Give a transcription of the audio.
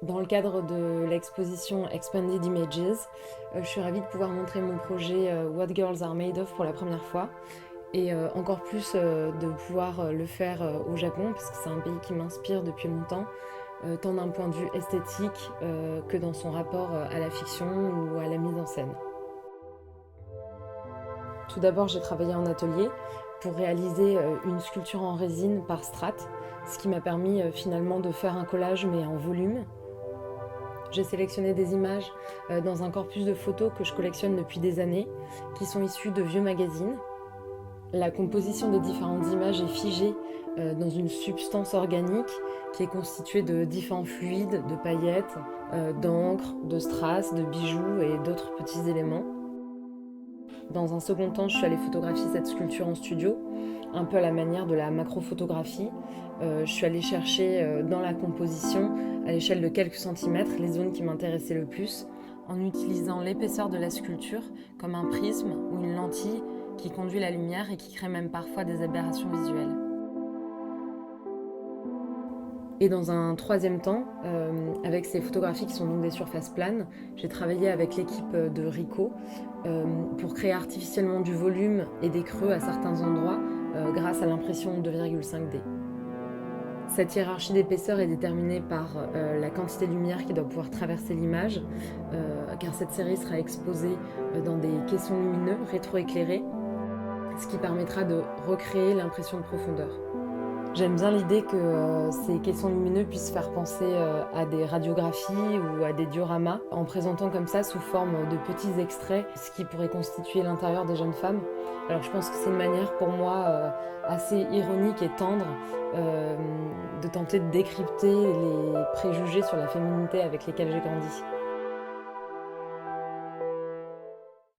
Dans le cadre de l'exposition Expanded Images, je suis ravie de pouvoir montrer mon projet What Girls Are Made Of pour la première fois et encore plus de pouvoir le faire au Japon parce que c'est un pays qui m'inspire depuis longtemps, tant d'un point de vue esthétique que dans son rapport à la fiction ou à la mise en scène. Tout d'abord, j'ai travaillé en atelier pour réaliser une sculpture en résine par strates, ce qui m'a permis finalement de faire un collage mais en volume. J'ai sélectionné des images dans un corpus de photos que je collectionne depuis des années, qui sont issues de vieux magazines. La composition des différentes images est figée dans une substance organique qui est constituée de différents fluides, de paillettes, d'encre, de strass, de bijoux et d'autres petits éléments. Dans un second temps, je suis allée photographier cette sculpture en studio, un peu à la manière de la macrophotographie. Je suis allée chercher dans la composition, à l'échelle de quelques centimètres, les zones qui m'intéressaient le plus, en utilisant l'épaisseur de la sculpture comme un prisme ou une lentille qui conduit la lumière et qui crée même parfois des aberrations visuelles. Et dans un troisième temps, avec ces photographies qui sont donc des surfaces planes, j'ai travaillé avec l'équipe de Ricoh pour créer artificiellement du volume et des creux à certains endroits grâce à l'impression 2,5D. Cette hiérarchie d'épaisseur est déterminée par la quantité de lumière qui doit pouvoir traverser l'image, car cette série sera exposée dans des caissons lumineux rétroéclairés, ce qui permettra de recréer l'impression de profondeur. J'aime bien l'idée que ces caissons lumineux puissent faire penser à des radiographies ou à des dioramas, en présentant comme ça sous forme de petits extraits ce qui pourrait constituer l'intérieur des jeunes femmes. Alors je pense que c'est une manière pour moi assez ironique et tendre de tenter de décrypter les préjugés sur la féminité avec lesquels j'ai grandi.